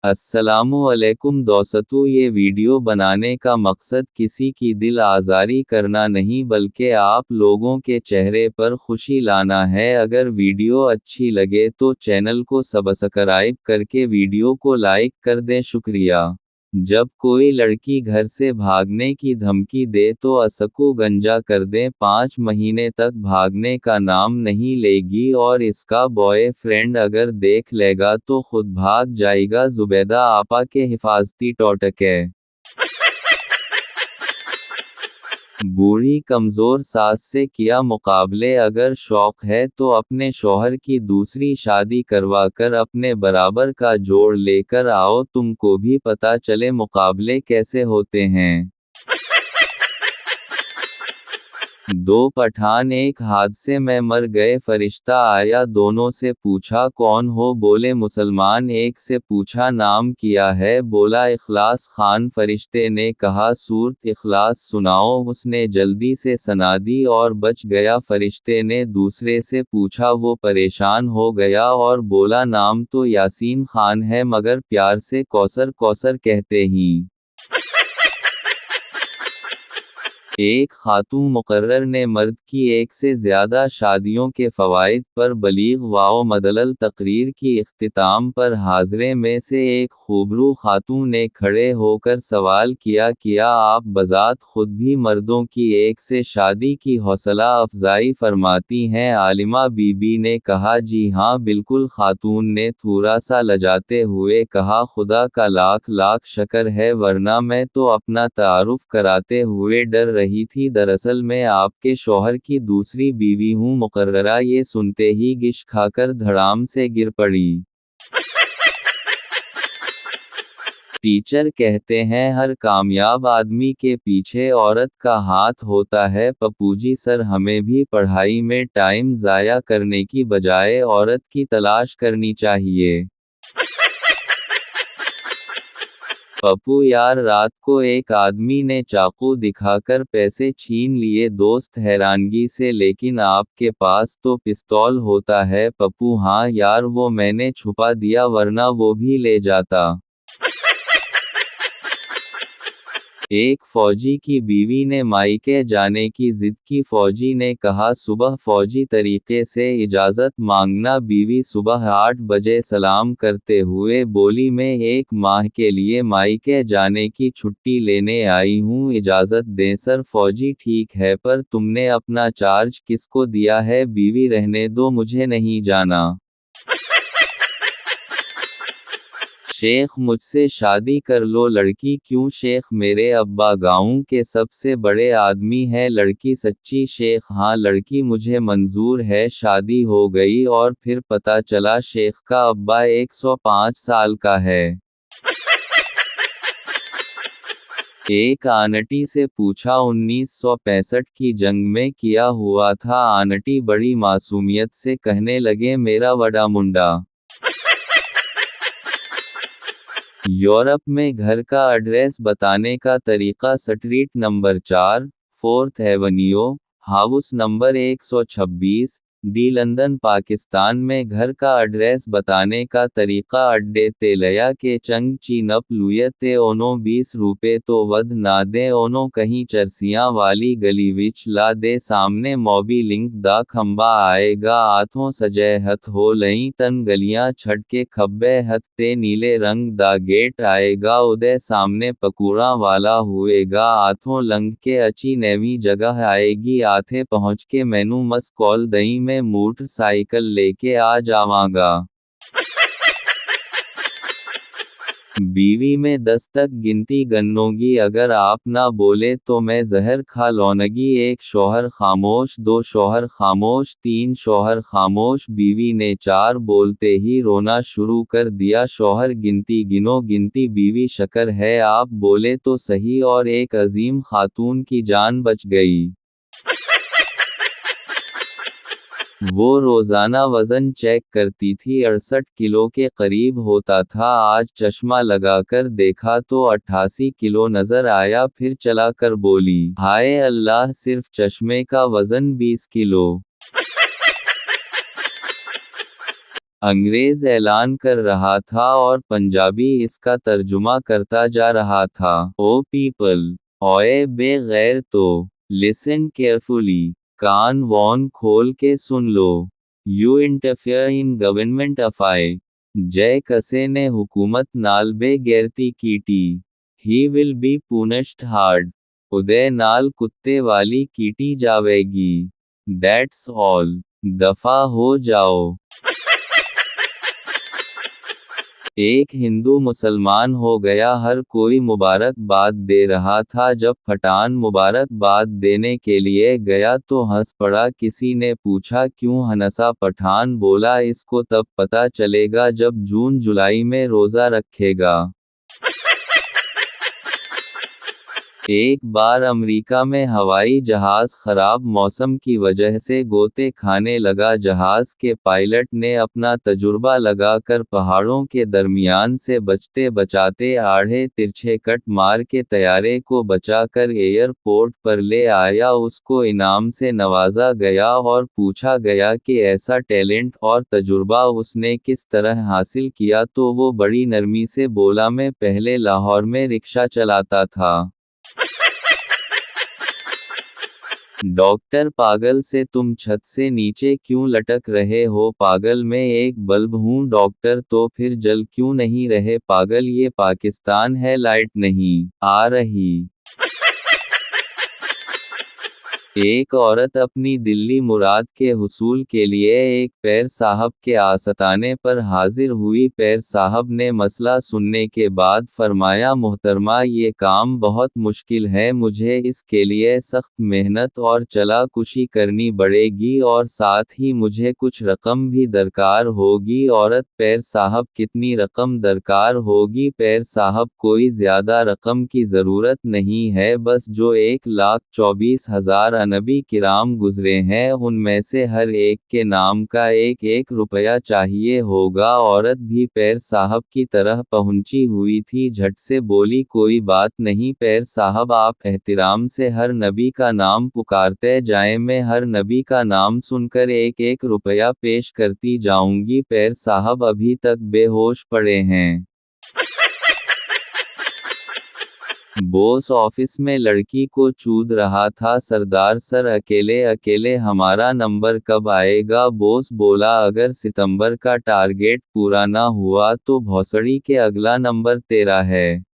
अस्सलामुअलैकुम दोस्तों, ये वीडियो बनाने का मकसद किसी की दिल आज़ारी करना नहीं बल्कि आप लोगों के चेहरे पर खुशी लाना है। अगर वीडियो अच्छी लगे तो चैनल को सब्सक्राइब करके वीडियो को लाइक कर दें, शुक्रिया। जब कोई लड़की घर से भागने की धमकी दे तो असकू गंजा कर दें, 5 महीने तक भागने का नाम नहीं लेगी और इसका बॉयफ्रेंड अगर देख लेगा तो खुद भाग जाएगा। जुबैदा आपा के हिफाजती टोटके। बूढ़ी कमज़ोर सास से किया मुकाबले। अगर शौक है तो अपने शौहर की दूसरी शादी करवा कर अपने बराबर का जोड़ लेकर आओ, तुमको भी पता चले मुकाबले कैसे होते हैं। दो पठान एक हादसे में मर गए। फरिश्ता आया, दोनों से पूछा कौन हो, बोले मुसलमान। एक से पूछा नाम किया है, बोला इखलास खान। फरिश्ते ने कहा सूरत इखलास सुनाओ, उसने जल्दी से सना दी और बच गया। फरिश्ते ने दूसरे से पूछा, वो परेशान हो गया और बोला नाम तो यासीन खान है मगर प्यार से कौसर कौसर कहते ही। एक खातून मुकर्रर ने मर्द की एक से ज़्यादा शादियों के फ़वाइद पर बलीग व मदलल तकरीर की इख्तिताम पर हाज़िरे में से एक खूबरू खातून ने खड़े होकर सवाल किया आप बज़ात खुद भी मर्दों की एक से शादी की हौसला अफजाई फरमाती हैं? आलिमा बीबी ने कहा जी हाँ बिल्कुल। खातून ने थोड़ा सा लजाते हुए कहा खुदा का लाख लाख शक्र है, वरना मैं तो अपना तारुफ कराते हुए डर रही थी। दरअसल मैं आपके शौहर की दूसरी बीवी हूँ। मुकर्ररा ये सुनते ही गिश खाकर धड़ाम से गिर पड़ी। टीचर कहते हैं हर कामयाब आदमी के पीछे औरत का हाथ होता है। पप्पूजी सर, हमें भी पढ़ाई में टाइम ज़ाया करने की बजाय औरत की तलाश करनी चाहिए। पप्पू यार, रात को एक आदमी ने चाकू दिखाकर पैसे छीन लिए। दोस्त हैरानगी से, लेकिन आपके पास तो पिस्तौल होता है। पप्पू हाँ यार, वो मैंने छुपा दिया वरना वो भी ले जाता। एक फौजी की बीवी ने मायके जाने की जिद की। फौजी ने कहा सुबह फौजी तरीके से इजाज़त मांगना। बीवी सुबह 8 बजे सलाम करते हुए बोली मैं 1 माह के लिए मायके जाने की छुट्टी लेने आई हूँ, इजाज़त दें सर। फौजी ठीक है, पर तुमने अपना चार्ज किसको दिया है? बीवी रहने दो, मुझे नहीं जाना। शेख, मुझसे शादी कर लो। लड़की क्यों? शेख, मेरे अब्बा गांव के सबसे बड़े आदमी हैं। लड़की सच्ची? शेख, हाँ लड़की मुझे मंजूर है। शादी हो गई और फिर पता चला शेख का अब्बा 105 साल का है। एक आंटी से पूछा 1965 की जंग में किया हुआ था? आंटी बड़ी मासूमियत से कहने लगे मेरा वड़ा मुंडा। यूरोप में घर का एड्रेस बताने का तरीका। Street number 4, 4th Avenue, house number 126, D, London Pakistan में घर का एड्रेस बताने का तरीका। अड्डे तेलया के चंग ची नप लुय ते ओनो 20 रुपए तो वध ना दे ओनो कहीं चरसियां वाली गली विच ला दे। सामने मोबी लिंक दा खंबा आएगा, आथों सजय हथ हो लई तन गलियां छड़ के खब्बे हथ ते नीले रंग दा गेट आएगा। उदय सामने पकूड़ा वाला हुएगा, आथों लंग के अच्छी नवी जगह आएगी। आथे पहुँच के मैनू मस कॉल दई में मोटरसाइकिल लेके आ जावांगा। बीवी में 10 तक गिनती गन्नोगी, अगर आप ना बोले तो मैं जहर खा लौनगी। 1 शौहर खामोश, 2 शौहर खामोश, 3 शौहर खामोश। बीवी ने 4 बोलते ही रोना शुरू कर दिया। शौहर गिनती गिनो गिनती। बीवी शक्र है, आप बोले तो सही। और एक अजीम खातून की जान बच गई। वो रोज़ाना वज़न चेक करती थी, 68 किलो के करीब होता था। आज चश्मा लगाकर देखा तो 88 किलो नज़र आया। फिर चला कर बोली हाय अल्लाह, सिर्फ चश्मे का वज़न 20 किलो। अंग्रेज ऐलान कर रहा था और पंजाबी इसका तर्जुमा करता जा रहा था। ओ पीपल, ओए बेगैर तो, लिसन केयरफुली, कान वॉन खोल के सुन लो। You interfere in government affair. जय कसे ने हुकूमत नाल बेगैरती कीटी। He will be punished hard. उदय नाल कुत्ते वाली कीटी जावेगी। That's all. दफा हो जाओ। एक हिंदू मुसलमान हो गया, हर कोई मुबारकबाद दे रहा था। जब पठान मुबारकबाद देने के लिए गया तो हंस पड़ा। किसी ने पूछा क्यों हंसा? पठान बोला इसको तब पता चलेगा जब जून जुलाई में रोजा रखेगा। एक बार अमेरिका में हवाई जहाज खराब मौसम की वजह से गोते खाने लगा। जहाज के पायलट ने अपना तजुर्बा लगाकर पहाड़ों के दरमियान से बचते बचाते आड़े तिरछे कट मार के तैयारे को बचाकर एयरपोर्ट पर ले आया। उसको इनाम से नवाजा गया और पूछा गया कि ऐसा टैलेंट और तजुर्बा उसने किस तरह हासिल किया, तो वो बड़ी नरमी से बोला मैं पहले लाहौर में रिक्शा चलाता था। डॉक्टर पागल से तुम छत से नीचे क्यों लटक रहे हो? पागल मैं एक बल्ब हूँ डॉक्टर। तो फिर जल क्यों नहीं रहे? पागल ये पाकिस्तान है, लाइट नहीं आ रही। एक औरत अपनी दिल्ली मुराद के हुसूल के लिए एक पैर साहब के आस्ताने पर हाजिर हुई। पैर साहब ने मसला सुनने के बाद फरमाया मोहतरमा ये काम बहुत मुश्किल है, मुझे इसके लिए सख्त मेहनत और चला-कुशी करनी पड़ेगी और साथ ही मुझे कुछ रकम भी दरकार होगी। औरत पैर साहब कितनी रकम दरकार होगी? पैर साहब कोई ज्यादा रकम की जरूरत नहीं है, बस जो 1,24,000 नबी किराम गुजरे हैं उनमें से हर एक के नाम का 1-1 रुपया चाहिए होगा। औरत भी पैर साहब की तरह पहुंची हुई थी, झट से बोली कोई बात नहीं पैर साहब, आप एहतिराम से हर नबी का नाम पुकारते जाएं, मैं हर नबी का नाम सुनकर 1-1 रुपया पेश करती जाऊंगी। पैर साहब अभी तक बेहोश पड़े हैं। बॉस ऑफिस में लड़की को चूद रहा था। सरदार सर अकेले अकेले हमारा नंबर कब आएगा? बॉस बोला अगर सितंबर का टारगेट पूरा ना हुआ तो भौसड़ी के अगला नंबर तेरा है।